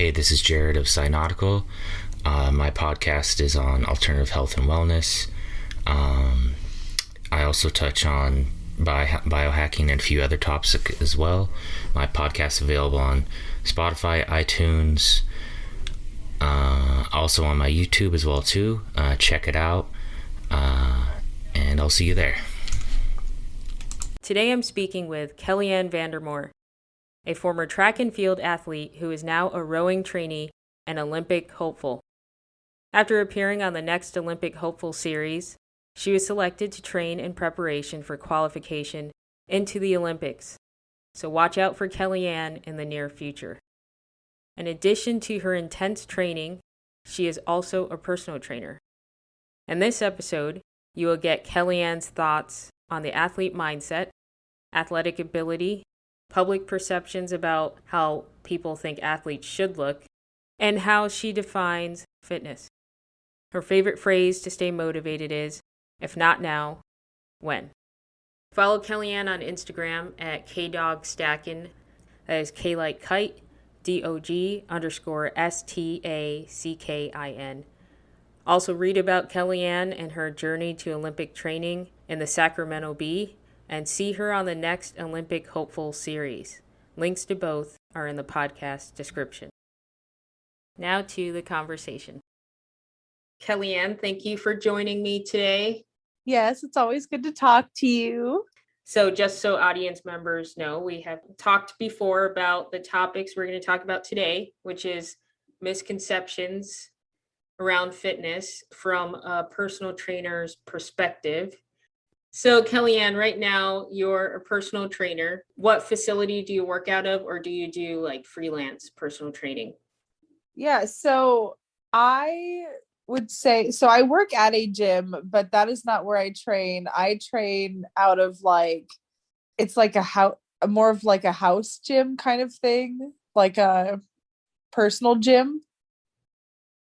Hey, this is Jared of Cynautical. My podcast is on alternative health and wellness. I also touch on biohacking and a few other topics as well. My podcast is available on Spotify, iTunes, also on my YouTube as well too. Check it out, and I'll see you there. Today I'm speaking with Kellianne Vandermoor, a former track and field athlete who is now a rowing trainee and Olympic hopeful. After appearing on the Next Olympic Hopeful series, she was selected to train in preparation for qualification into the Olympics. So watch out for Kellianne in the near future. In addition to her intense training, she is also a personal trainer. In this episode, you will get Kellianne's thoughts on the athlete mindset, athletic ability, public perceptions about how people think athletes should look, and how she defines fitness. Her favorite phrase to stay motivated is, if not now, when? Follow Kellianne on Instagram at kdogstackin, that is K like kite, DOG_STACKIN. Also read about Kellianne and her journey to Olympic training in the Sacramento Bee, and see her on the Next Olympic Hopeful series. Links to both are in the podcast description. Now to the conversation. Kellianne, thank you for joining me today. Yes, it's always good to talk to you. So just so audience members know, we have talked before about the topics we're going to talk about today, which is misconceptions around fitness from a personal trainer's perspective. So Kellianne, right now you're a personal trainer. What facility do you work out of, or do you do like freelance personal training? Yeah, so I would say, so I work at a gym, but that is not where I train. I train out of it's like a house, more of like a house gym kind of thing, like a personal gym.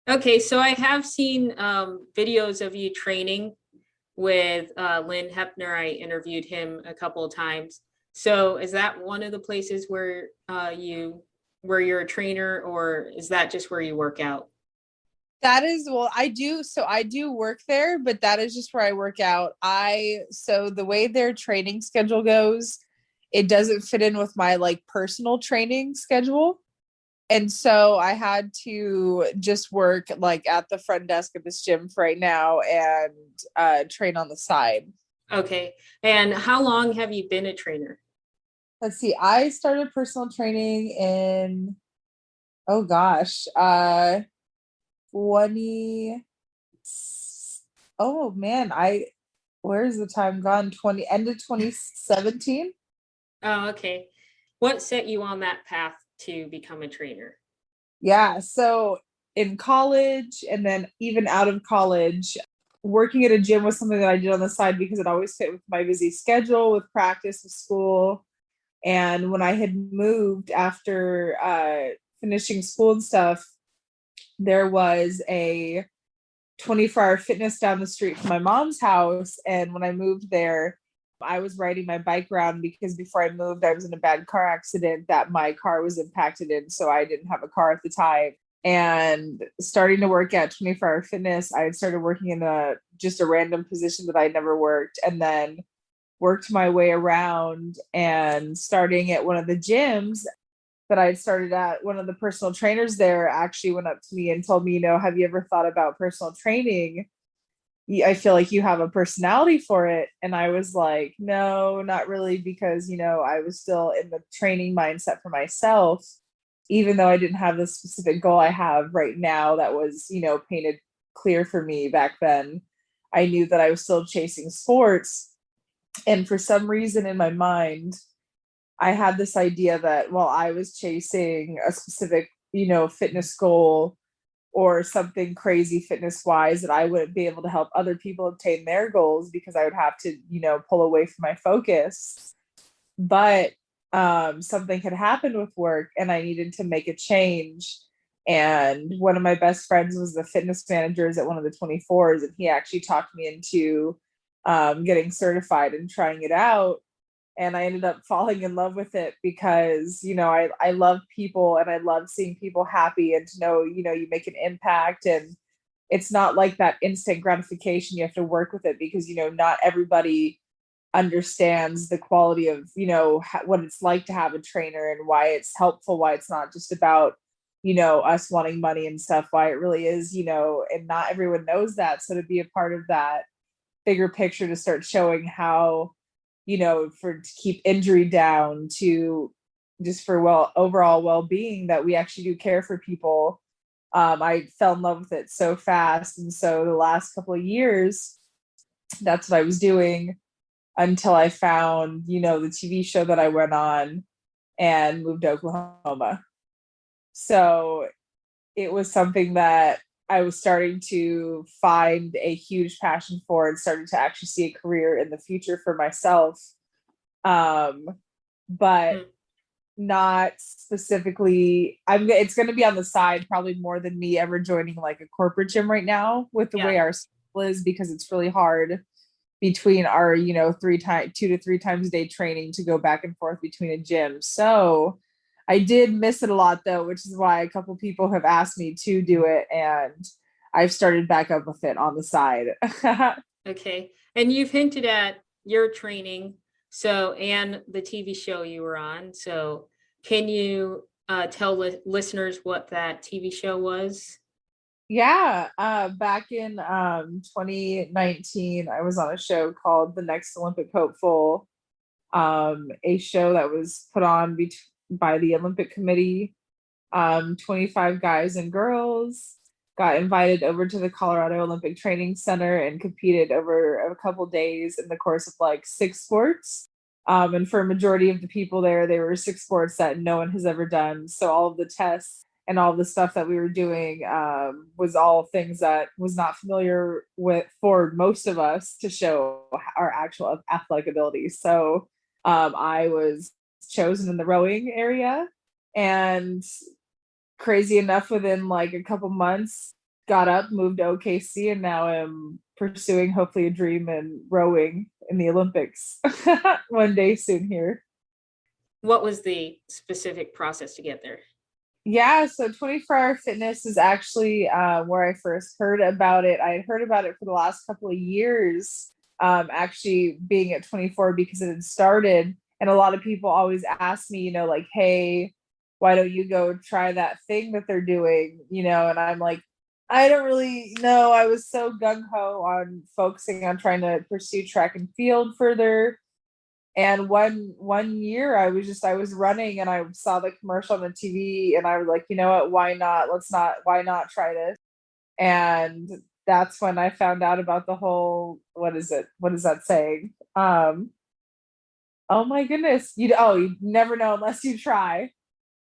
Okay, so I have seen videos of you training with Lynn Hepner. I interviewed him a couple of times. So is that one of the places where you're a trainer, or is that just where you work out? That is, well, I do work there, but that is just where I work out. So the way their training schedule goes, it doesn't fit in with my personal training schedule. And so I had to just work at the front desk of this gym for right now and train on the side. Okay. And how long have you been a trainer? Let's see. I started personal training in, 20, oh man, where's the time gone? End of 2017. Oh, okay. What set you on that path to become a trainer? Yeah, so in college and then even out of college, working at a gym was something that I did on the side because it always fit with my busy schedule with practice, with school. And when I had moved after finishing school and stuff, there was a 24-hour fitness down the street from my mom's house. And when I moved there, I was riding my bike around because before I moved, I was in a bad car accident that my car was impacted in. So I didn't have a car at the time. And starting to work at 24-hour fitness, I had started working in just a random position that I never worked, and then worked my way around, and starting at one of the gyms that I had started at, one of the personal trainers there actually went up to me and told me, have you ever thought about personal training? I feel like you have a personality for it. And I was like, no, not really, because, I was still in the training mindset for myself, even though I didn't have the specific goal I have right now that was, painted clear for me back then. I knew that I was still chasing sports. And for some reason in my mind, I had this idea that while I was chasing a specific, fitness goal or something crazy fitness wise, that I wouldn't be able to help other people obtain their goals because I would have to, pull away from my focus. But something had happened with work and I needed to make a change. And one of my best friends was the fitness managers at one of the 24s. And he actually talked me into getting certified and trying it out. and I ended up falling in love with it because, I love people and I love seeing people happy, and to know, you make an impact, and it's not like that instant gratification. You have to work with it because, not everybody understands the quality of, what it's like to have a trainer, and why it's helpful, why it's not just about, us wanting money and stuff, why it really is, and not everyone knows that. So to be a part of that bigger picture, to start showing how, to keep injury down, to just for overall well-being, that we actually do care for people. I fell in love with it so fast. And so the last couple of years, that's what I was doing until I found, the TV show that I went on and moved to Oklahoma. So it was something that I was starting to find a huge passion for, and starting to actually see a career in the future for myself. But not specifically, it's going to be on the side, probably more than me ever joining like a corporate gym right now, with the way our schedule is, because it's really hard between our, 2 to 3 times a day training to go back and forth between a gym. So I did miss it a lot though, which is why a couple people have asked me to do it, and I've started back up with it on the side. Okay. And you've hinted at your training, and the TV show you were on. So can you tell listeners what that TV show was? Yeah. Back in 2019, I was on a show called The Next Olympic Hopeful, a show that was put on by the Olympic Committee. 25 guys and girls got invited over to the Colorado Olympic Training Center and competed over a couple days in the course of like 6 sports. And for a majority of the people there, they were 6 sports that no one has ever done. So all of the tests and all the stuff that we were doing was all things that was not familiar with for most of us, to show our actual athletic ability. So I was chosen in the rowing area, and crazy enough, within like a couple months, got up, moved to OKC, and now I'm pursuing hopefully a dream in rowing in the Olympics one day soon here. What was the specific process to get there? Yeah, so 24-hour fitness is actually where I first heard about it. I had heard about it for the last couple of years, actually being at 24, because it had started. And a lot of people always ask me, like, hey, why don't you go try that thing that they're doing? And I'm like, I don't really know. I was so gung-ho on focusing on trying to pursue track and field further. And one year I was running, and I saw the commercial on the TV, and I was like, you know what, why not? Why not try this? And that's when I found out about the whole, what is that saying? Oh my goodness. You never know unless you try.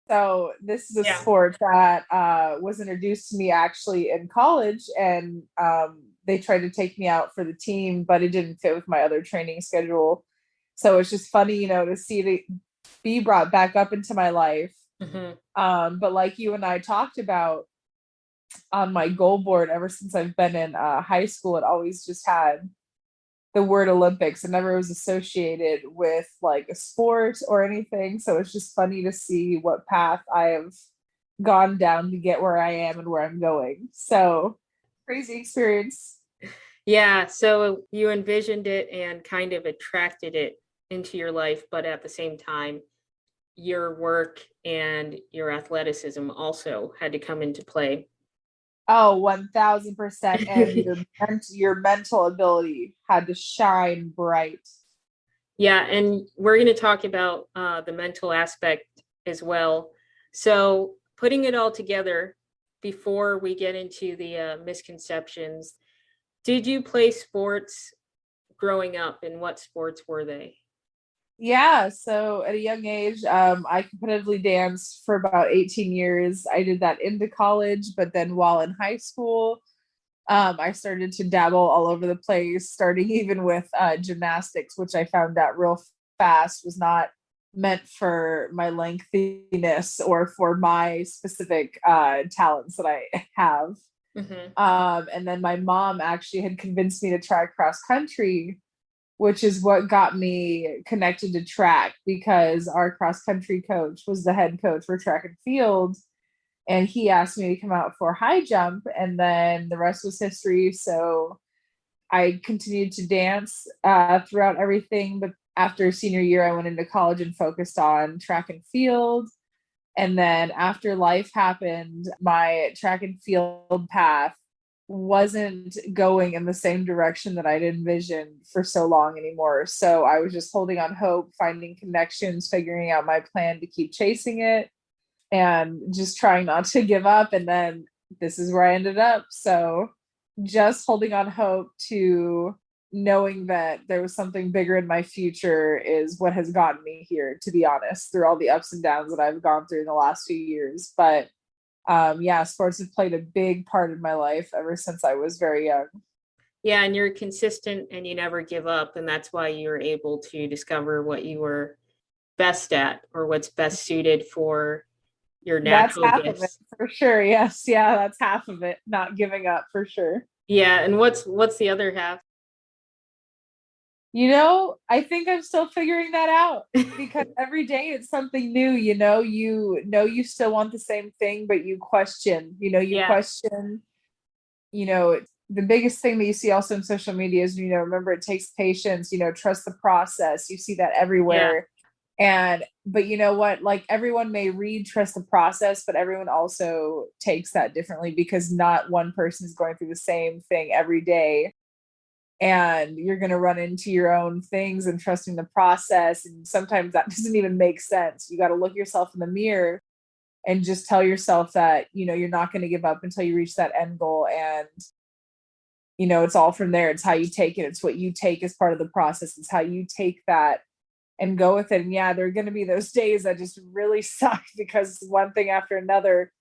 So this is a sport that was introduced to me actually in college, and they tried to take me out for the team, but it didn't fit with my other training schedule. So it's just funny, to see it be brought back up into my life. Mm-hmm. But like you and I talked about, on my goal board, ever since I've been in high school, it always just had the word Olympics. It never was associated with like a sport or anything. So it's just funny to see what path I have gone down to get where I am and where I'm going. So crazy experience. Yeah. So you envisioned it and kind of attracted it into your life, but at the same time, your work and your athleticism also had to come into play. Oh, 1000%. And your mental ability had to shine bright. Yeah. And we're going to talk about the mental aspect as well. So putting it all together, before we get into the misconceptions, did you play sports growing up, and what sports were they? Yeah, so at a young age, I competitively danced for about 18 years. I did that into college, but then while in high school, I started to dabble all over the place, starting even with gymnastics, which I found out real fast was not meant for my lengthiness or for my specific talents that I have. Mm-hmm. And then my mom actually had convinced me to try cross country, which is what got me connected to track because our cross country coach was the head coach for track and field. And he asked me to come out for high jump, and then the rest was history. So I continued to dance throughout everything. But after senior year, I went into college and focused on track and field. And then after life happened, my track and field path wasn't going in the same direction that I'd envisioned for so long anymore. So I was just holding on hope, finding connections, figuring out my plan to keep chasing it, and just trying not to give up. And then this is where I ended up. So just holding on hope to knowing that there was something bigger in my future is what has gotten me here, to be honest, through all the ups and downs that I've gone through in the last few years. But yeah, sports have played a big part of my life ever since I was very young. Yeah, and you're consistent and you never give up. And that's why you were able to discover what you were best at or what's best suited for your That's natural half of it gifts. for sure. Yes. Yeah, that's half of it. Not giving up for sure. Yeah, and what's the other half? I think I'm still figuring that out because every day it's something new, you still want the same thing, but you question, Yeah, the biggest thing that you see also in social media is, remember it takes patience, trust the process. You see that yeah, everywhere. But you know what? Like everyone may read trust the process, but everyone also takes that differently because not one person is going through the same thing every day. And you're going to run into your own things and trusting the process. And sometimes that doesn't even make sense. You got to look yourself in the mirror and just tell yourself that, you're not going to give up until you reach that end goal. And, it's all from there. It's how you take it. It's what you take as part of the process. It's how you take that and go with it. And yeah, there are going to be those days that just really suck because one thing after another.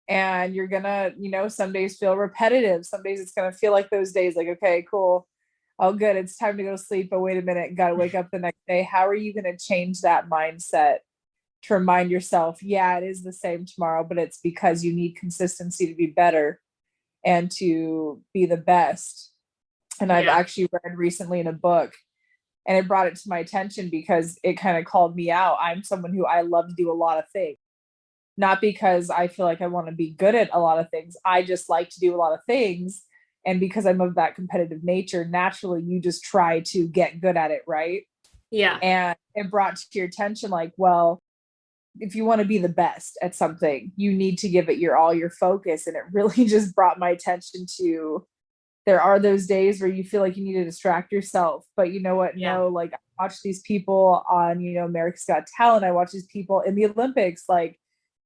And you're gonna, some days feel repetitive. Some days it's gonna feel like those days, like, okay, cool. Oh, good. It's time to go to sleep. But wait a minute, got to wake up the next day. How are you going to change that mindset to remind yourself, yeah, it is the same tomorrow, but it's because you need consistency to be better and to be the best. And I've yeah, actually read recently in a book and it brought it to my attention because it kind of called me out. I'm someone who I love to do a lot of things, not because I feel like I want to be good at a lot of things. I just like to do a lot of things. And because I'm of that competitive nature, naturally you just try to get good at it, right? yeah, And it brought to your attention, like, well, if you want to be the best at something, you need to give it your focus. And it really just brought my attention to there are those days where you feel like you need to distract yourself. But you know what? yeah, No, like I watch these people on, America's Got Talent. I watch these people in the Olympics, like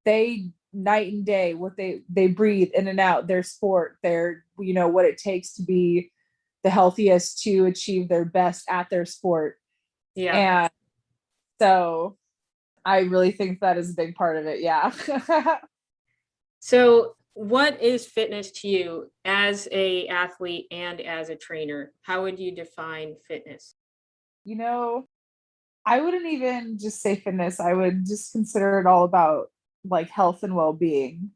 they night and day, what they breathe in and out, their sport, their, what it takes to be the healthiest to achieve their best at their sport. yeah. And so I really think that is a big part of it. Yeah. So what is fitness to you as a athlete and as a trainer? How would you define fitness? you know, I wouldn't even just say fitness. I would just consider it all about like health and well-being.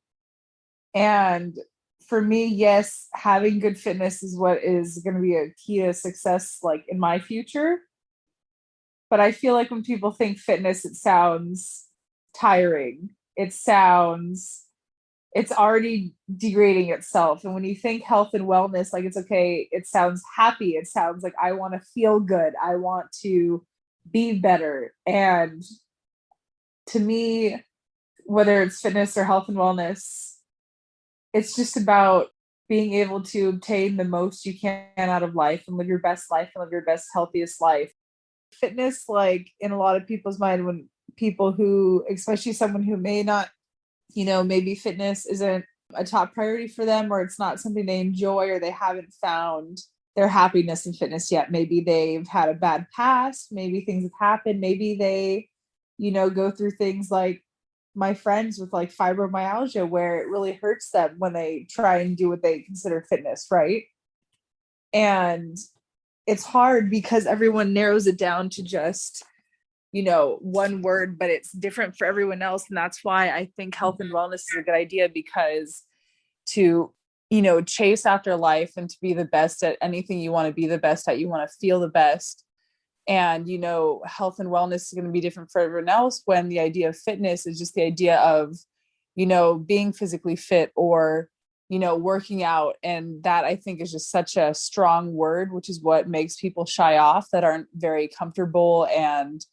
And for me, yes, having good fitness is what is going to be a key to success like in my future. But I feel like when people think fitness, it sounds tiring. It's already degrading itself. And when you think health and wellness, like it's okay, it sounds happy. It sounds like I want to feel good. I want to be better. And to me, whether it's fitness or health and wellness, it's just about being able to obtain the most you can out of life and live your best life and live your best, healthiest life. Fitness, like in a lot of people's mind, when people who, especially someone who may not, maybe fitness isn't a top priority for them, or it's not something they enjoy, or they haven't found their happiness in fitness yet. Maybe they've had a bad past, maybe things have happened, maybe they, go through things like my friends with like fibromyalgia, where it really hurts them when they try and do what they consider fitness, right? And it's hard because everyone narrows it down to just, one word, but it's different for everyone else. And that's why I think health and Mhm. wellness is a good idea, because to, chase after life and to be the best at anything you want to be the best at, you want to feel the best. And, health and wellness is going to be different for everyone else, when the idea of fitness is just the idea of, being physically fit, or, working out. And that, I think, is just such a strong word, which is what makes people shy off, that aren't very comfortable and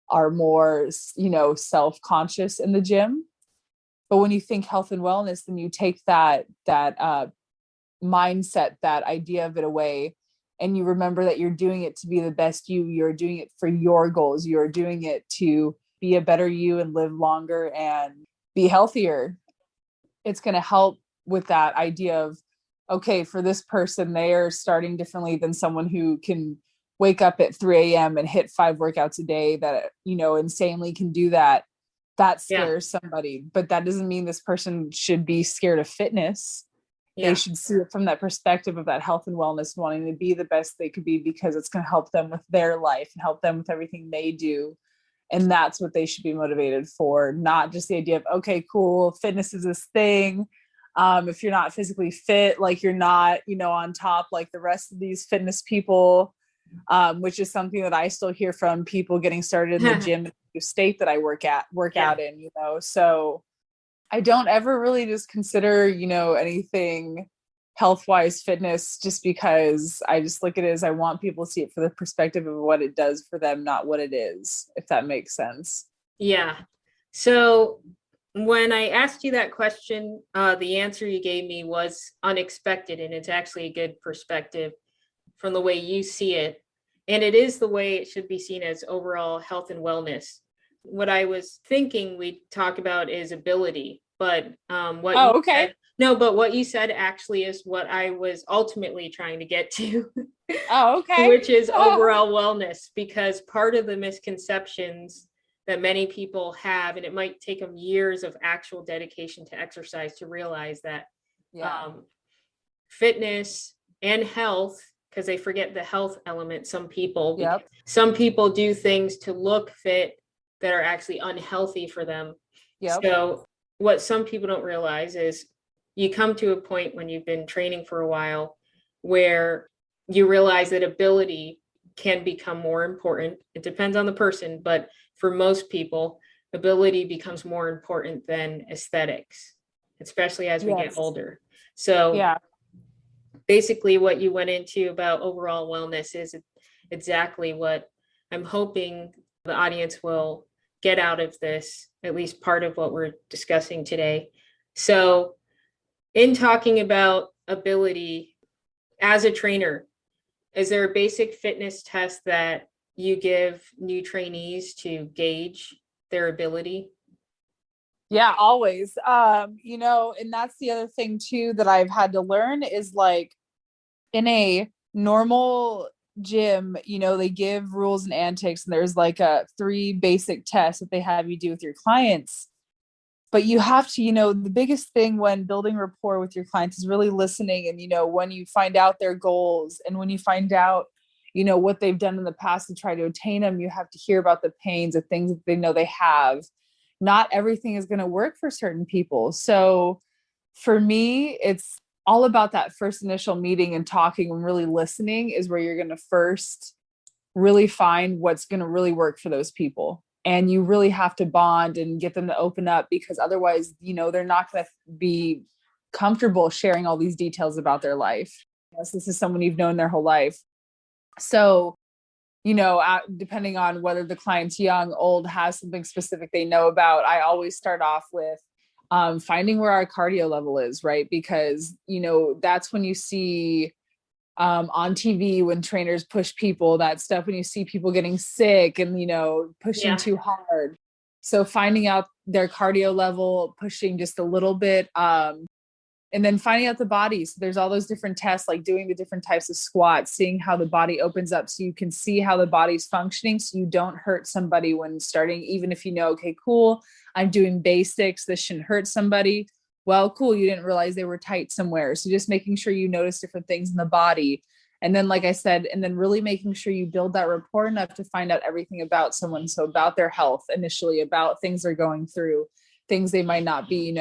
are more, self-conscious in the gym. But when you think health and wellness, then you take that mindset, that idea of it away, and you remember that you're doing it to be the best you're doing it for your goals, you're doing it to be a better you and live longer and be healthier. It's going to help with that idea of, okay, for this person, they are starting differently than someone who can wake up at 3 a.m. and hit 5 workouts a day, that, insanely can do that. That scares somebody, but that doesn't mean this person should be scared of fitness. They should see it from that perspective of that health and wellness, wanting to be the best they could be, because it's going to help them with their life and help them with everything they do. And that's what they should be motivated for, not just the idea of, okay, cool, fitness is this thing. If you're not physically fit, like you're not, on top like the rest of these fitness people, which is something that I still hear from people getting started in the gym in the state that I work out in, so I don't ever really just consider, anything health-wise fitness, just because I just look at it as, I want people to see it for the perspective of what it does for them, not what it is, if that makes sense. Yeah. So when I asked you that question, the answer you gave me was unexpected, and it's actually a good perspective from the way you see it. And it is the way it should be seen, as overall health and wellness. What I was thinking we'd talk about is ability, but what you said actually is what I was ultimately trying to get to. Which is overall wellness, because part of the misconceptions that many people have, and it might take them years of actual dedication to exercise to realize that fitness and health, because they forget the health element. Some people do things to look fit that are actually unhealthy for them. So what some people don't realize is, you come to a point when you've been training for a while where you realize that ability can become more important. It depends on the person, but for most people, ability becomes more important than aesthetics, especially as we get older. So basically what you went into about overall wellness is exactly what I'm hoping the audience will get out of this, at least part of what we're discussing today. So in talking about ability as a trainer, is there a basic fitness test that you give new trainees to gauge their ability? Yeah, always. And that's the other thing too that I've had to learn is, like, in a normal gym, they give rules and antics, and there's like 3 basic tests that they have you do with your clients. But you have to, the biggest thing when building rapport with your clients is really listening. And, when you find out their goals, and when you find out, what they've done in the past to try to attain them, you have to hear about the pains of things that they know they have. Not everything is going to work for certain people. So for me, it's all about that first initial meeting and talking and really listening is where you're going to first really find what's going to really work for those people. And you really have to bond and get them to open up, because otherwise, they're not going to be comfortable sharing all these details about their life. Yes, this is someone you've known their whole life. So, depending on whether the client's young, old, has something specific they know about, I always start off with finding where our cardio level is, right? Because, that's when you see on TV when trainers push people, that stuff, when you see people getting sick and, pushing too hard. So finding out their cardio level, pushing just a little bit, and then finding out the body. So there's all those different tests, like doing the different types of squats, seeing how the body opens up so you can see how the body's functioning, so you don't hurt somebody when starting, even if okay, cool, I'm doing basics, this shouldn't hurt somebody. Well, cool, you didn't realize they were tight somewhere. So just making sure you notice different things in the body. And then, like I said, and then really making sure you build that rapport enough to find out everything about someone. So about their health initially, about things they're going through, things they might not be,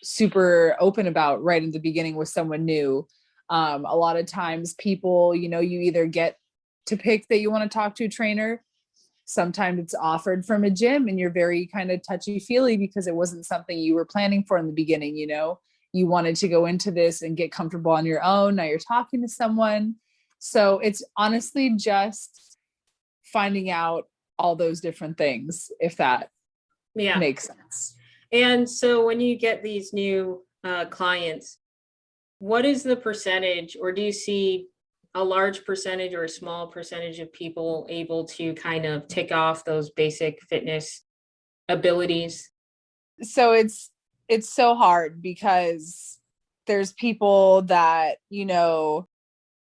super open about right in the beginning with someone new. A lot of times people, you either get to pick that you want to talk to a trainer. Sometimes it's offered from a gym and you're very kind of touchy-feely because it wasn't something you were planning for in the beginning, you wanted to go into this and get comfortable on your own. Now you're talking to someone. So it's honestly just finding out all those different things, if that makes sense. And so when you get these new clients, what is the percentage, or do you see a large percentage or a small percentage of people able to kind of tick off those basic fitness abilities? So it's so hard because there's people that,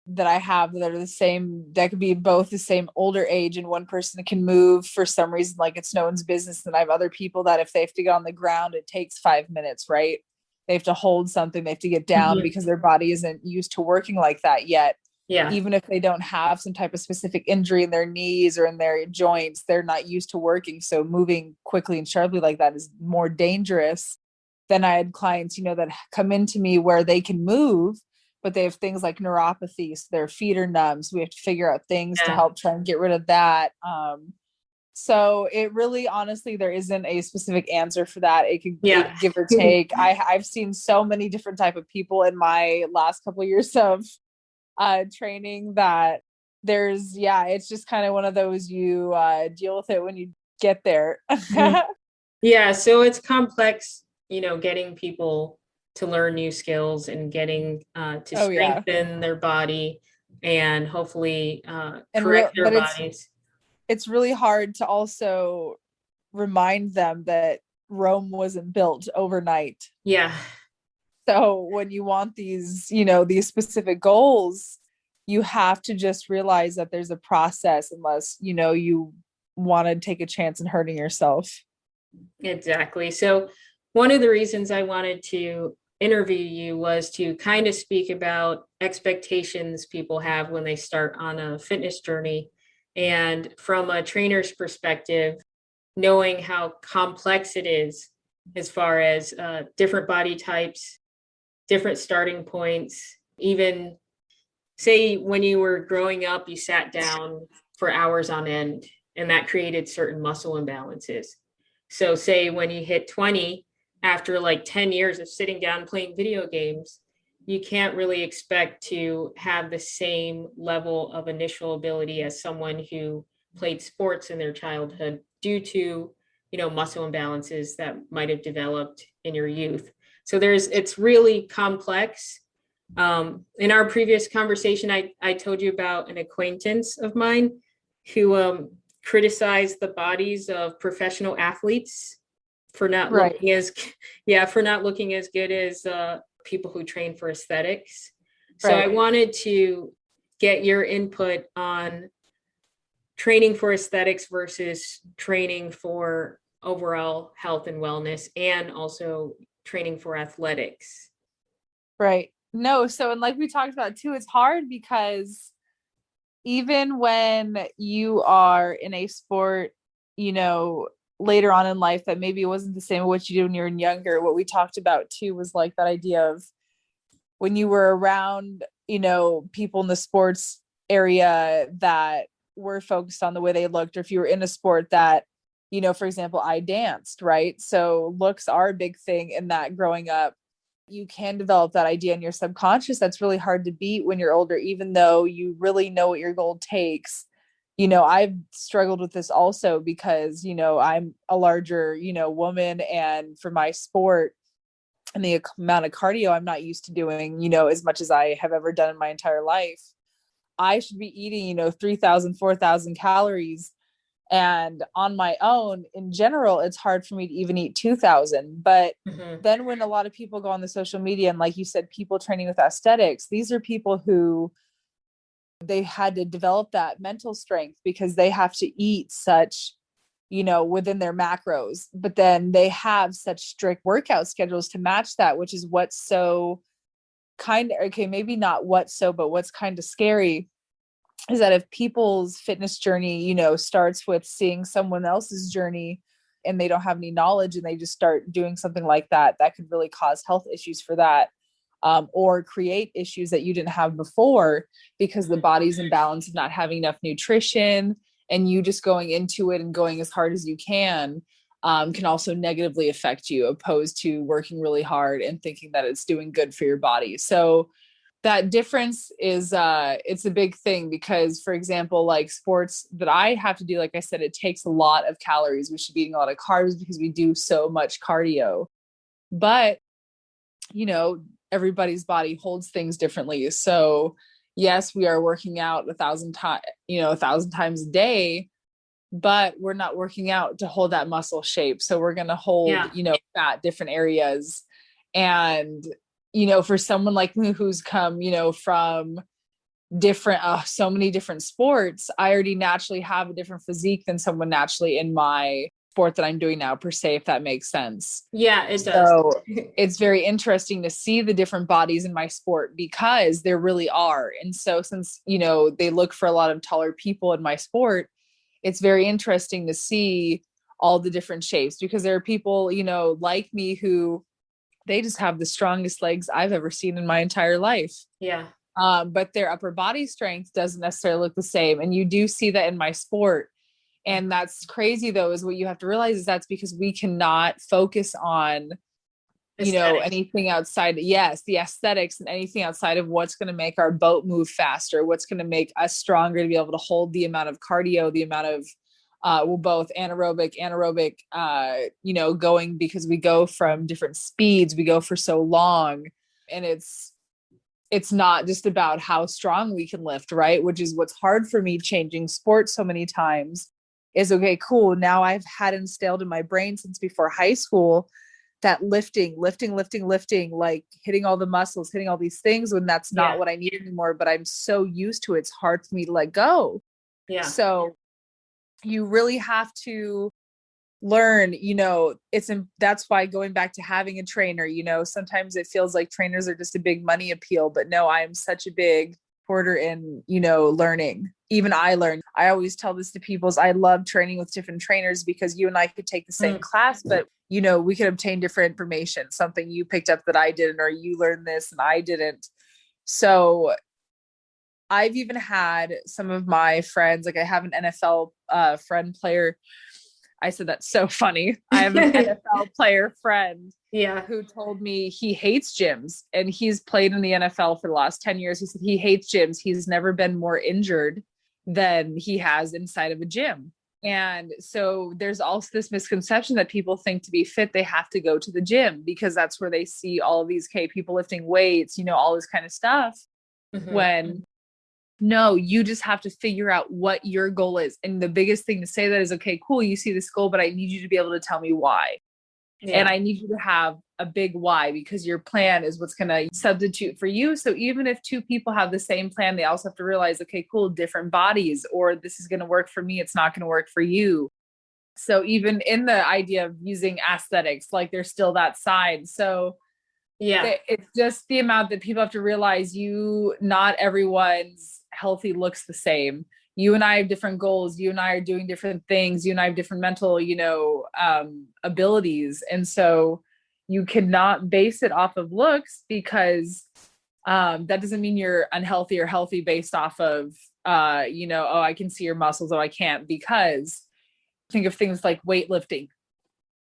that I have that are the same, that could be both the same older age, and one person can move for some reason like it's no one's business. And I have other people that if they have to get on the ground, it takes 5 minutes, right? They have to hold something, they have to get down because their body isn't used to working like that yet. Yeah. Even if they don't have some type of specific injury in their knees or in their joints, they're not used to working. So moving quickly and sharply like that is more dangerous. Then I had clients, that come into me where they can move, but they have things like neuropathy. So their feet are numb. So we have to figure out things to help try and get rid of that. So it really, honestly, there isn't a specific answer for that. It could give or take. I've seen so many different type of people in my last couple of years of training that it's just kind of one of those, you deal with it when you get there. Yeah. So it's complex, getting people to learn new skills and getting to strengthen their body and hopefully correct their bodies. It's really hard to also remind them that Rome wasn't built overnight. Yeah. So when you want these, these specific goals, you have to just realize that there's a process, unless, you want to take a chance in hurting yourself. Exactly. So one of the reasons I wanted to interview you was to kind of speak about expectations people have when they start on a fitness journey. And from a trainer's perspective, knowing how complex it is as far as different body types, different starting points. Even say when you were growing up, you sat down for hours on end, and that created certain muscle imbalances. So say when you hit 20, after like 10 years of sitting down playing video games, you can't really expect to have the same level of initial ability as someone who played sports in their childhood due to, muscle imbalances that might have developed in your youth. So it's really complex. In our previous conversation, I told you about an acquaintance of mine who criticized the bodies of professional athletes for not looking as good as people who train for aesthetics. So I wanted to get your input on training for aesthetics versus training for overall health and wellness, and also training for athletics. Right. No. So, and like we talked about too, it's hard because even when you are in a sport, later on in life that maybe it wasn't the same as what you did when you were younger. What we talked about too was like that idea of when you were around, people in the sports area that were focused on the way they looked, or if you were in a sport that, for example, I danced, right? So looks are a big thing in that growing up. You can develop that idea in your subconscious. That's really hard to beat when you're older, even though you really know what your goal takes. I've struggled with this also because, I'm a larger, woman, and for my sport and the amount of cardio I'm not used to doing, as much as I have ever done in my entire life, I should be eating, 3,000, 4,000 calories. And on my own, in general, it's hard for me to even eat 2,000. But then when a lot of people go on the social media and, like you said, people training with aesthetics, these are people who they had to develop that mental strength because they have to eat such, within their macros, but then they have such strict workout schedules to match that, which is what's so maybe not but what's kind of scary is that if people's fitness journey, starts with seeing someone else's journey and they don't have any knowledge and they just start doing something like that, that could really cause health issues for that. or create issues that you didn't have before because the body's imbalance of not having enough nutrition, and you just going into it and going as hard as you can also negatively affect you, opposed to working really hard and thinking that it's doing good for your body. So that difference is it's a big thing, because for example, like sports that I have to do, like I said, it takes a lot of calories. We should be eating a lot of carbs because we do so much cardio. But everybody's body holds things differently. So yes, we are working out 1,000 times, 1,000 times a day, but we're not working out to hold that muscle shape. So we're going to hold, fat different areas. And, for someone like me who's come, from different, so many different sports, I already naturally have a different physique than someone naturally in my sport that I'm doing now, per se, if that makes sense. Yeah, it does. So it's very interesting to see the different bodies in my sport, because there really are. And so since, they look for a lot of taller people in my sport, it's very interesting to see all the different shapes, because there are people, like me, who they just have the strongest legs I've ever seen in my entire life. Yeah. But their upper body strength doesn't necessarily look the same. And you do see that in my sport. And that's crazy, though, is what you have to realize is that's because we cannot focus on, anything outside. Yes, the aesthetics and anything outside of what's going to make our boat move faster, what's going to make us stronger to be able to hold the amount of cardio, the amount of, both anaerobic, going, because we go from different speeds, we go for so long. And it's not just about how strong we can lift, right? Which is what's hard for me changing sports so many times. Is okay, cool. Now I've had instilled in my brain since before high school that lifting, like hitting all the muscles, hitting all these things, when that's not what I need anymore. But I'm so used to it, it's hard for me to let go. Yeah. So you really have to learn, that's why going back to having a trainer, sometimes it feels like trainers are just a big money appeal, but no, I am such a big supporter in, learning. Even I always tell this to people, is I love training with different trainers, because you and I could take the same class, but we could obtain different information, something you picked up that I didn't, or you learned this and I didn't. So I've even had some of my friends, like I have an NFL friend player. I said, that's so funny. I have an NFL player friend who told me he hates gyms, and he's played in the NFL for the last 10 years. He said he hates gyms. He's never been more injured than he has inside of a gym. And so there's also this misconception that people think to be fit, they have to go to the gym, because that's where they see all of these people lifting weights, all this kind of stuff. Mm-hmm. When no, you just have to figure out what your goal is. And the biggest thing to say that is, okay, cool, you see this goal, but I need you to be able to tell me why. Yeah. And I need you to have a big why, because your plan is what's going to substitute for you. So even if two people have the same plan, they also have to realize, okay, cool, different bodies, or this is going to work for me, it's not going to work for you. So even in the idea of using aesthetics, like there's still that side. So yeah, it's just the amount that people have to realize, not everyone's healthy looks the same. You and I have different goals. You and I are doing different things. You and I have different mental, abilities. And so you cannot base it off of looks, because that doesn't mean you're unhealthy or healthy based off of, oh, I can see your muscles. Oh, I can't. Because think of things like weightlifting.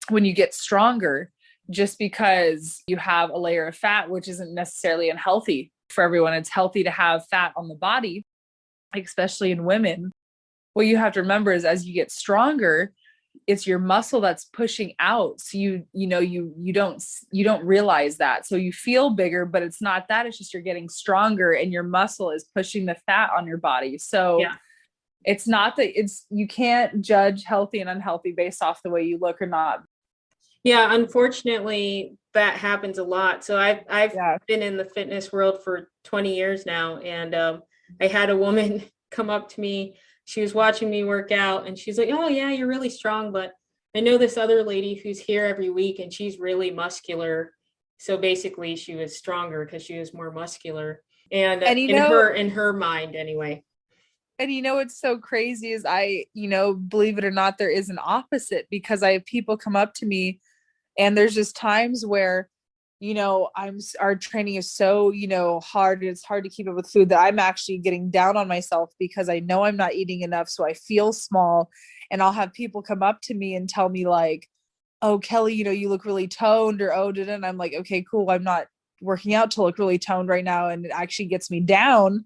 When you get stronger, just because you have a layer of fat, which isn't necessarily unhealthy for everyone, it's healthy to have fat on the body, especially in women. What you have to remember is, as you get stronger, it's your muscle that's pushing out. So you don't realize that. So you feel bigger, but it's not that. It's just you're getting stronger, and your muscle is pushing the fat on your body. So it's not that you can't judge healthy and unhealthy based off the way you look or not. Yeah, unfortunately, that happens a lot. So I've been in the fitness world for 20 years now, and I had a woman come up to me. She was watching me work out, and she's like, "Oh yeah, you're really strong, but I know this other lady who's here every week, and she's really muscular." So basically, she was stronger because she was more muscular, and in her mind, anyway. And what's so crazy is believe it or not, there is an opposite, because I have people come up to me, and there's just times where our training is so, hard, and it's hard to keep up with food, that I'm actually getting down on myself because I know I'm not eating enough. So I feel small, and I'll have people come up to me and tell me like, oh, Kelly, you look really toned, or oh, and I'm like, okay, cool. I'm not working out to look really toned right now. And it actually gets me down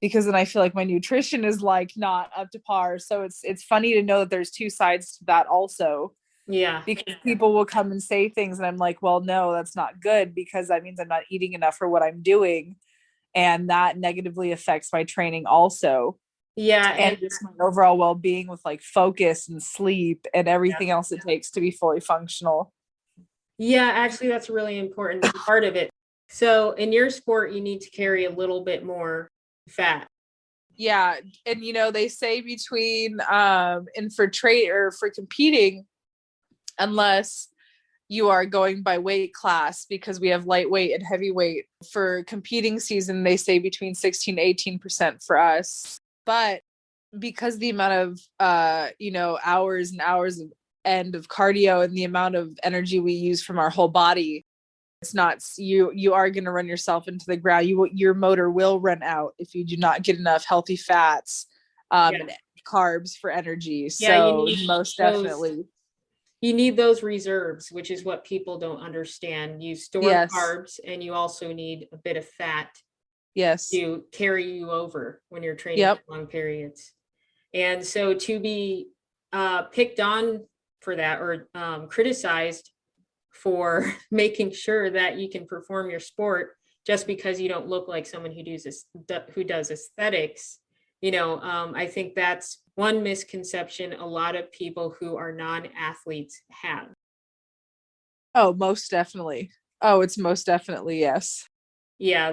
because then I feel like my nutrition is like not up to par. So it's funny to know that there's two sides to that also, Yeah. because people will come and say things and I'm like, well, no, that's not good, because that means I'm not eating enough for what I'm doing, and that negatively affects my training also, Yeah. and And just my overall well-being with like focus and sleep and yeah. everything else it takes to be fully functional. Yeah, actually, that's a really important part of it. So in your sport, you need to carry a little bit more fat. Yeah, and they say between and for trade or for competing, unless you are going by weight class, because we have lightweight and heavyweight. For competing season, they say between 16 to 18% for us. But because the amount of hours and hours of cardio, and the amount of energy we use from our whole body, it's not, you are going to run yourself into the ground. Your motor will run out if you do not get enough healthy fats, Yeah. and carbs for energy. Yeah, you So need most those definitely. you need those reserves, which is what people don't understand. You store Yes. carbs and you also need a bit of fat Yes. to carry you over when you're training Yep. for long periods. And so to be picked on for that, or criticized for making sure that you can perform your sport just because you don't look like someone who does aesthetics, I think that's one misconception a lot of people who are non-athletes have. Oh, most definitely. Oh, it's most definitely yes. Yeah,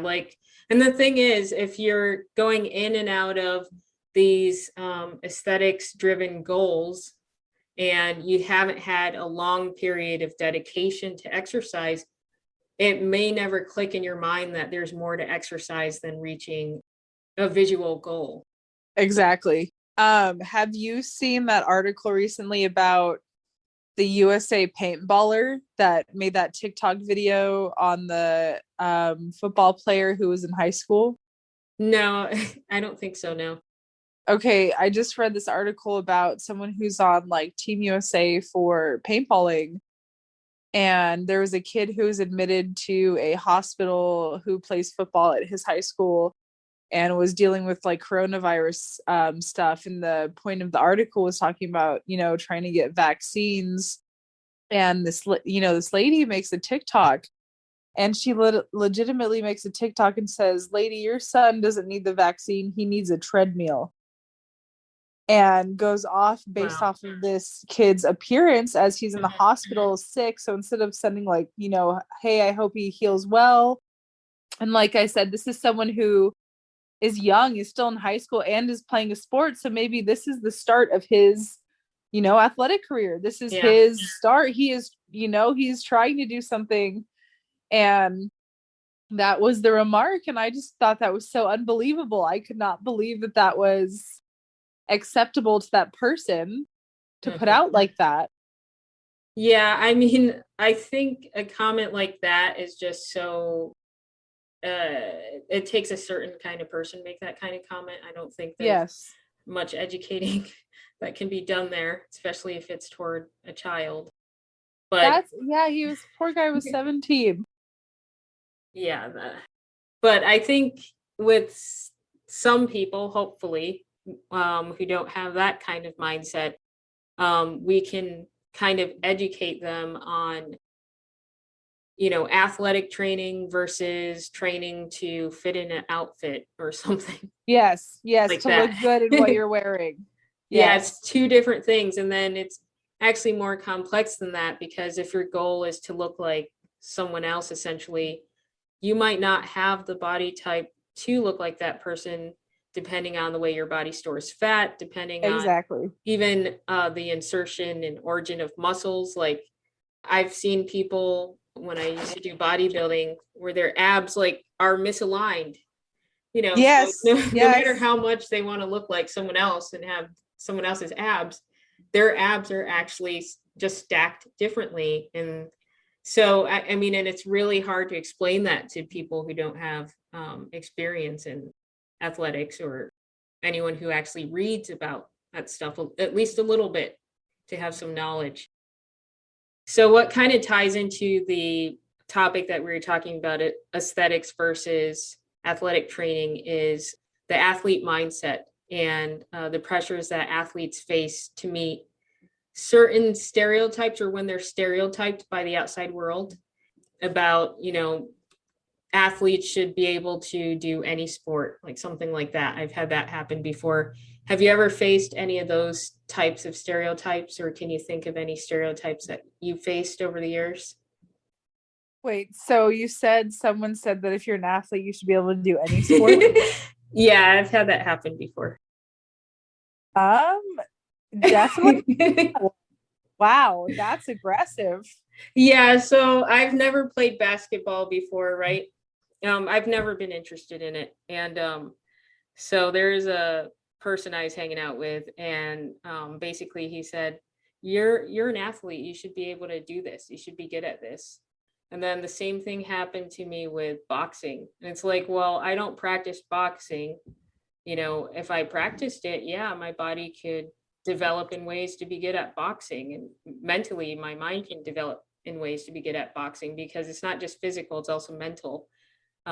and the thing is, if you're going in and out of these aesthetics driven goals, and you haven't had a long period of dedication to exercise, it may never click in your mind that there's more to exercise than reaching a visual goal. Exactly. Have you seen that article recently about the USA paintballer that made that TikTok video on the football player who was in high school? No, I don't think so. No. Okay, I just read this article about someone who's on like Team USA for paintballing, and there was a kid who was admitted to a hospital who plays football at his high school and was dealing with like coronavirus stuff. And the point of the article was talking about, trying to get vaccines. And this lady makes a TikTok, and she legitimately makes a TikTok and says, lady, your son doesn't need the vaccine. He needs a treadmill. And goes off based Wow. off of this kid's appearance as he's in the hospital sick. So instead of sending like, hey, I hope he heals well. And like I said, this is someone who is young, is still in high school, and is playing a sport. So maybe this is the start of his, athletic career. This is Yeah. his start. He is, he's trying to do something. And that was the remark. And I just thought that was so unbelievable. I could not believe that that was acceptable to that person to put out like that. Yeah, I mean, I think a comment like that is just so it takes a certain kind of person to make that kind of comment. I don't think there's Yes. much educating that can be done there, especially if it's toward a child. But Poor guy was 17. yeah, but I think with some people, hopefully, who don't have that kind of mindset, we can kind of educate them on, athletic training versus training to fit in an outfit or something Yes, like to that. look good in what you're wearing. Yeah, Yes. it's two different things. And then it's actually more complex than that, because if your goal is to look like someone else, essentially, you might not have the body type to look like that person, depending on the way your body stores fat, depending on Exactly. even the insertion and origin of muscles. Like, I've seen people when I used to do bodybuilding where their abs like are misaligned, so Yes. no matter Yes. how much they want to look like someone else and have someone else's abs, their abs are actually just stacked differently. And So, I mean, and it's really hard to explain that to people who don't have experience in athletics or anyone who actually reads about that stuff, at least a little bit, to have some knowledge. So, what kind of ties into the topic that we were talking about, it, aesthetics versus athletic training, is the athlete mindset and the pressures that athletes face to meet certain stereotypes, or when they're stereotyped by the outside world about, athletes should be able to do any sport, like something like that. I've had that happen before. Have you ever faced any of those types of stereotypes, or can you think of any stereotypes that you faced over the years? Wait, so you said someone said that if you're an athlete, you should be able to do any sport? Yeah, I've had that happen before. Definitely. Wow, that's aggressive. Yeah, so I've never played basketball before, right? I've never been interested in it. And so there's a person I was hanging out with, and basically he said, You're an athlete, you should be able to do this, you should be good at this. And then the same thing happened to me with boxing. And it's like, well, I don't practice boxing. If I practiced it, yeah, my body could develop in ways to be good at boxing, and mentally my mind can develop in ways to be good at boxing, because it's not just physical, it's also mental.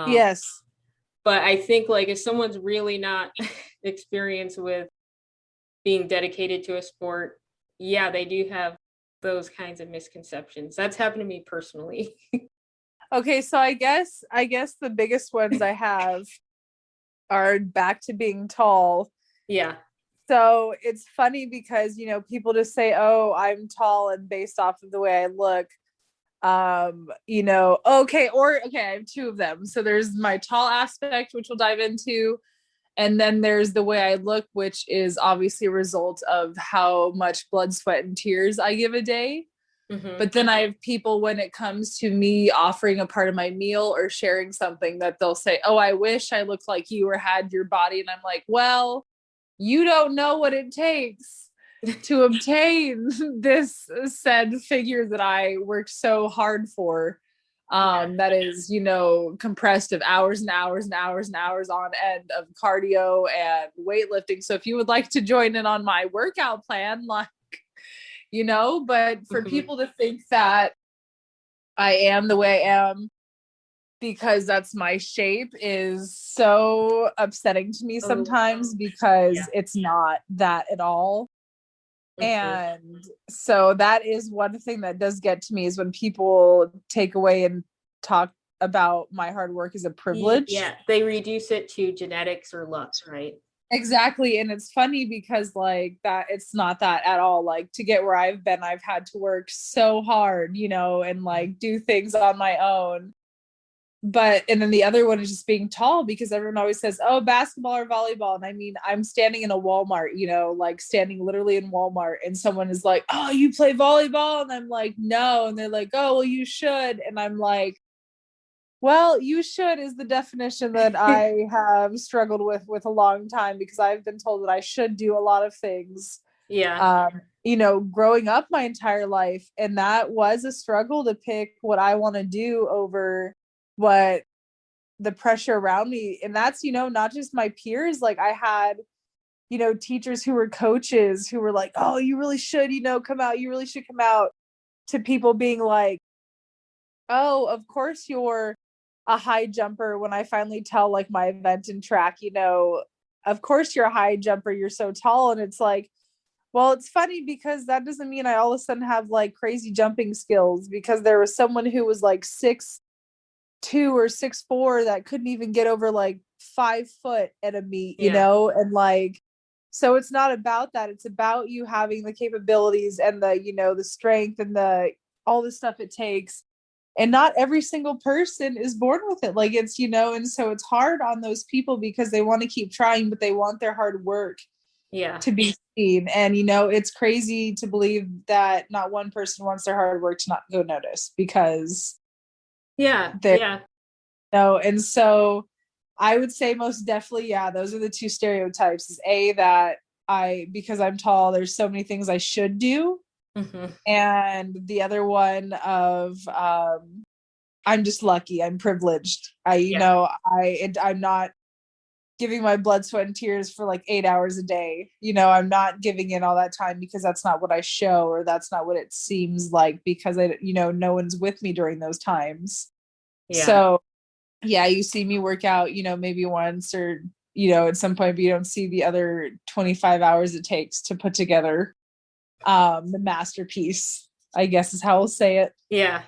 Yes. But I think, like, if someone's really not experienced with being dedicated to a sport, yeah, they do have those kinds of misconceptions. That's happened to me personally. Okay, so I guess the biggest ones I have are back to being tall. Yeah. So it's funny because, people just say, oh, I'm tall, and based off of the way I look, okay, I have two of them. So there's my tall aspect, which we'll dive into. And then there's the way I look, which is obviously a result of how much blood, sweat, and tears I give a day. Mm-hmm. But then I have people, when it comes to me offering a part of my meal or sharing something, that they'll say, oh, I wish I looked like you or had your body. And I'm like, well, you don't know what it takes to obtain this said figure that I worked so hard for. That is, compressed of hours and hours and hours and hours on end of cardio and weightlifting. So if you would like to join in on my workout plan, but for people to think that I am the way I am because that's my shape is so upsetting to me sometimes, because it's not that at all. And so that is one thing that does get to me, is when people take away and talk about my hard work as a privilege. Yeah, they reduce it to genetics or luck, right? Exactly. And it's funny because, like, that it's not that at all. Like, to get where I've been, I've had to work so hard, and like do things on my own. And then the other one is just being tall, because everyone always says, oh, basketball or volleyball. And I mean, I'm standing in a Walmart, like standing literally in Walmart, and someone is like, oh, you play volleyball? And I'm like, no. And they're like, oh, well, you should. And I'm like, well, you should is the definition that I have struggled with a long time, because I've been told that I should do a lot of things. Yeah. Growing up my entire life. And that was a struggle, to pick what I want to do over what the pressure around me. And that's, not just my peers. Like, I had, teachers who were coaches who were like, oh, you really should, come out. You really should come out, to people being like, oh, of course you're a high jumper. When I finally tell, like, my event in track, of course you're a high jumper. You're so tall. And it's like, well, it's funny, because that doesn't mean I all of a sudden have like crazy jumping skills, because there was someone who was like 6'2" or 6'4" that couldn't even get over like 5 foot at a meet, and like, so it's not about that. It's about you having the capabilities and the, the strength and all the stuff it takes. And not every single person is born with it. Like, it's, and so it's hard on those people, because they want to keep trying, but they want their hard work to be seen. And, it's crazy to believe that not one person wants their hard work to not go noticed, because and so I would say most definitely, those are the two stereotypes. Is A, that because I'm tall, there's so many things I should do. Mhm. And the other one of I'm just lucky, I'm privileged. Yeah. I'm not giving my blood, sweat, and tears for like 8 hours a day. I'm not giving in all that time because that's not what I show, or that's not what it seems like, because no one's with me during those times. Yeah. So yeah, you see me work out, maybe once, or at some point, but you don't see the other 25 hours it takes to put together the masterpiece, I guess is how I'll say it. Yeah.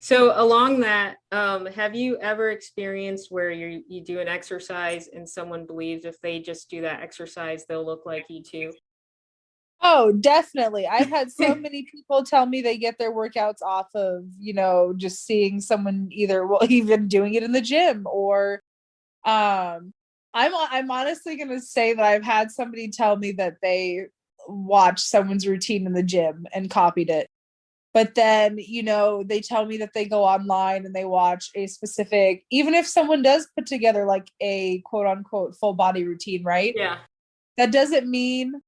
So along that, have you ever experienced where you do an exercise and someone believes if they just do that exercise, they'll look like you too? Oh, definitely. I've had so many people tell me they get their workouts off of, just seeing someone either, well, even doing it in the gym, or I'm honestly going to say that I've had somebody tell me that they watched someone's routine in the gym and copied it. But then, they tell me that they go online and they watch a specific, even if someone does put together like a quote unquote full body routine, right? Yeah. That doesn't mean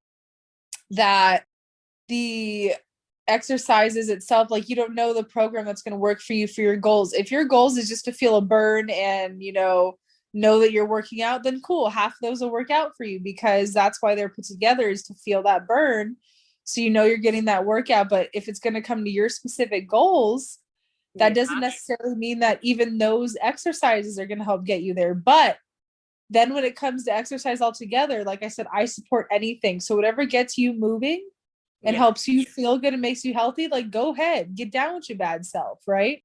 that the exercises itself, like, you don't know the program that's going to work for you for your goals. If your goals is just to feel a burn and know that you're working out, then cool, half of those will work out for you, because that's why they're put together, is to feel that burn, so you're getting that workout. But if it's going to come to your specific goals, that Yeah. doesn't necessarily mean that even those exercises are going to help get you there. But then when it comes to exercise altogether, like I said, I support anything. So whatever gets you moving and Yeah. helps you feel good and makes you healthy, like, go ahead, get down with your bad self, right?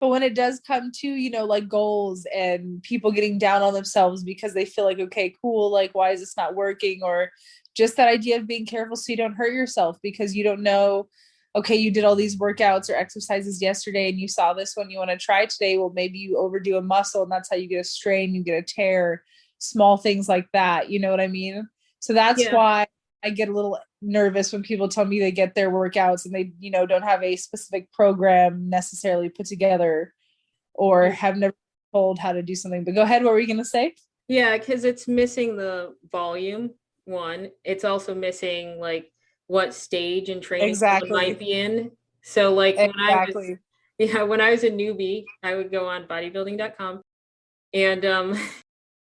But when it does come to, like, goals and people getting down on themselves because they feel like, okay, cool, like, why is this not working? Or just that idea of being careful so you don't hurt yourself, because you don't know, okay, you did all these workouts or exercises yesterday and you saw this one you want to try today. Well, maybe you overdo a muscle and that's how you get a strain, you get a tear, small things like that. You know what I mean? So that's Yeah. why I get a little nervous when people tell me they get their workouts and they, don't have a specific program necessarily put together, or have never told how to do something. But go ahead, what were you going to say? Yeah, because it's missing the volume, one. It's also missing like what stage in training someone might Exactly. be in. So like Exactly. when I was a newbie, I would go on bodybuilding.com and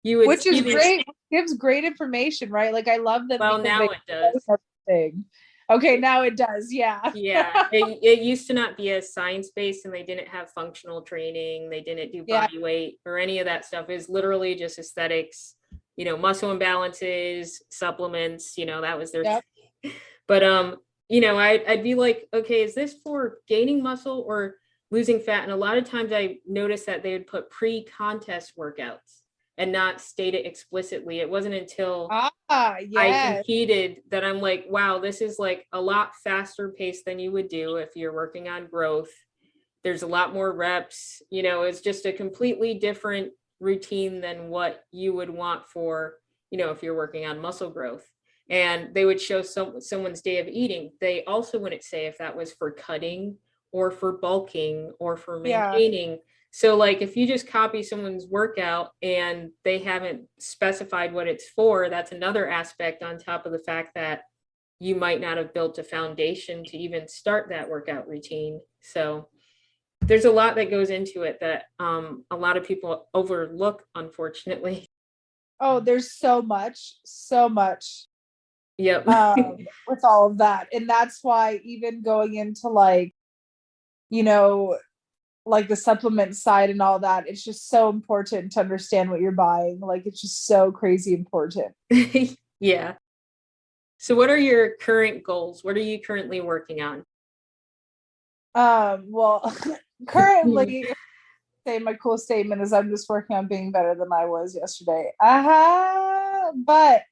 you would Which see is these. great. Gives great information, right? Like, I love them Well, because they now it know does. everything. Okay, now it does. Yeah. Yeah, it used to not be as science-based, and they didn't have functional training. They didn't do Yeah. body weight or any of that stuff. It was literally just aesthetics, muscle imbalances, supplements, that was their Yep. thing. But I'd be like, okay, is this for gaining muscle or losing fat? And a lot of times I noticed that they would put pre-contest workouts and not state it explicitly. It wasn't until I Yes. competed that I'm like, wow, this is like a lot faster pace than you would do if you're working on growth. There's a lot more reps, it's just a completely different routine than what you would want for, if you're working on muscle growth. And they would show someone's day of eating. They also wouldn't say if that was for cutting or for bulking or for Yeah. maintaining. So like if you just copy someone's workout and they haven't specified what it's for, that's another aspect on top of the fact that you might not have built a foundation to even start that workout routine. So there's a lot that goes into it that a lot of people overlook, unfortunately. Oh, there's so much, so much Yep. with all of that. And that's why, even going into like, you know, like the supplement side and all that, it's just so important to understand what you're buying. Like, it's just so crazy important. Yeah. So what are your current goals? What are you currently working on? Well, currently, say my cool statement is I'm just working on being better than I was yesterday. But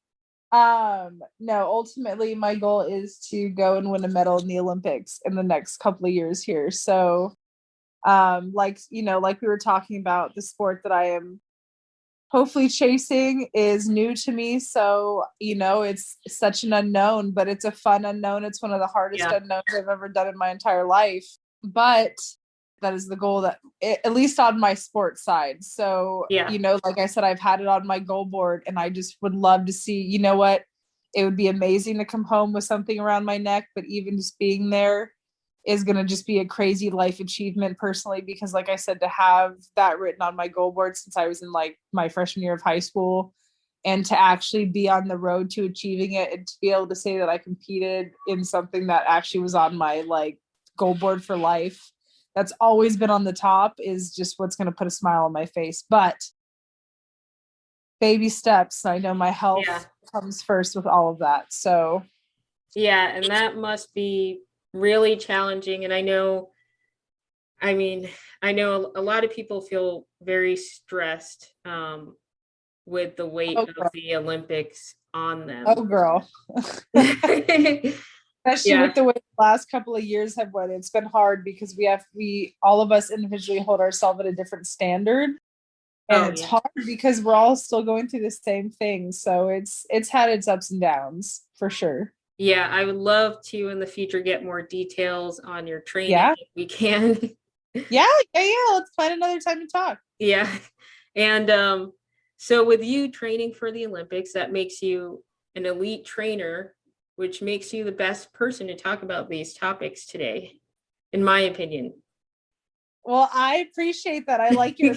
no, ultimately my goal is to go and win a medal in the Olympics in the next couple of years here. So like, like we were talking about, the sport that I am hopefully chasing is new to me. So, it's such an unknown, but it's a fun unknown. It's one of the hardest Yeah. unknowns I've ever done in my entire life. But that is the goal, that at least on my sports side. So, Yeah. like I said, I've had it on my goal board, and I just would love to see, what, it would be amazing to come home with something around my neck, but even just being there is going to just be a crazy life achievement personally, because like I said, to have that written on my goal board since I was in like my freshman year of high school, and to actually be on the road to achieving it, and to be able to say that I competed in something that actually was on my like goal board for life, that's always been on the top, is just what's going to put a smile on my face. But baby steps. I know my health comes first with all of that. So yeah, and that must be really challenging. And I know a lot of people feel very stressed with the weight of the Olympics on them. Oh, girl. Especially with the way the last couple of years have went, it's been hard because we all of us individually hold ourselves at a different standard. And it's hard because we're all still going through the same thing. So it's had its ups and downs for sure. Yeah, I would love to in the future get more details on your training if we can. Yeah. Let's find another time to talk. Yeah. And so with you training for the Olympics, that makes you an elite trainer, which makes you the best person to talk about these topics today, in my opinion. Well, I appreciate that. I like your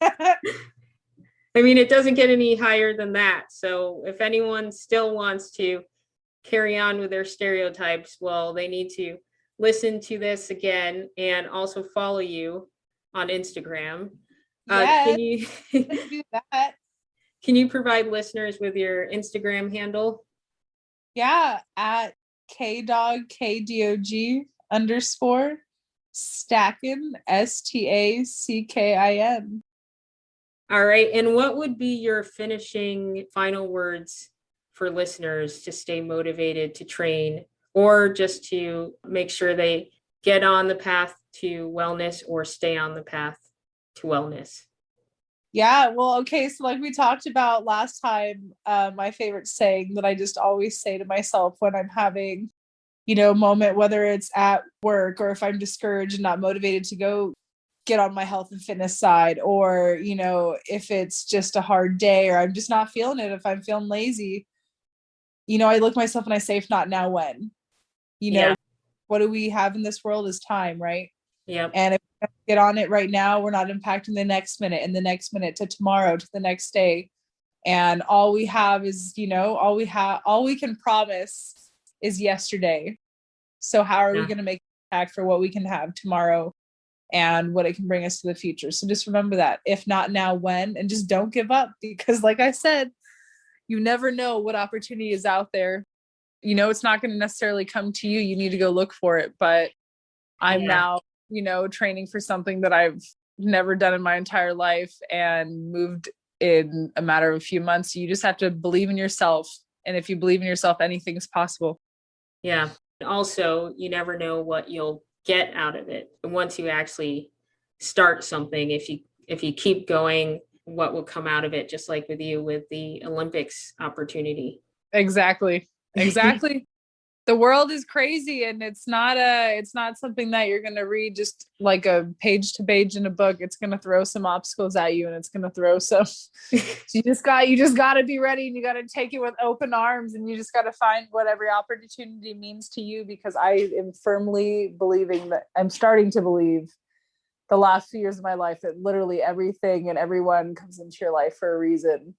I mean, it doesn't get any higher than that. So if anyone still wants to carry on with their stereotypes, well, they need to listen to this again and also follow you on Instagram. Can you do that? Can you provide listeners with your Instagram handle? Yeah, at KDOG _ Stackin, STACKIN. All right. And what would be your finishing final words for listeners to stay motivated to train, or just to make sure they get on the path to wellness or stay on the path to wellness? Yeah, well, okay. So like we talked about last time, my favorite saying that I just always say to myself when I'm having, moment, whether it's at work or if I'm discouraged and not motivated to go get on my health and fitness side, or, if it's just a hard day or I'm just not feeling it, if I'm feeling lazy, I look at myself and I say, if not now, when? What do we have in this world is time, right? Yep. And if we don't get on it right now, we're not impacting the next minute and the next minute to tomorrow, to the next day. And all we have is, all we can promise is yesterday. So how are we going to make impact for what we can have tomorrow and what it can bring us to the future? So just remember that, if not now, when? And just don't give up, because like I said, you never know what opportunity is out there. It's not going to necessarily come to you. You need to go look for it. But I'm now, training for something that I've never done in my entire life and moved in a matter of a few months. You just have to believe in yourself. And if you believe in yourself, anything's possible. Yeah. Also, you never know what you'll get out of it once you actually start something. If you keep going, what will come out of it, just like with you with the Olympics opportunity. Exactly. The world is crazy, and it's not something that you're going to read just like a page to page in a book. It's going to throw some obstacles at you, and it's going to throw some you just got to be ready, and you got to take it with open arms, and you just got to find what every opportunity means to you, because I am firmly believing that I'm starting to believe the last few years of my life that literally everything and everyone comes into your life for a reason.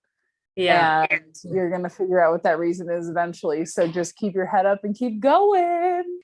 Yeah. And you're going to figure out what that reason is eventually. So just keep your head up and keep going.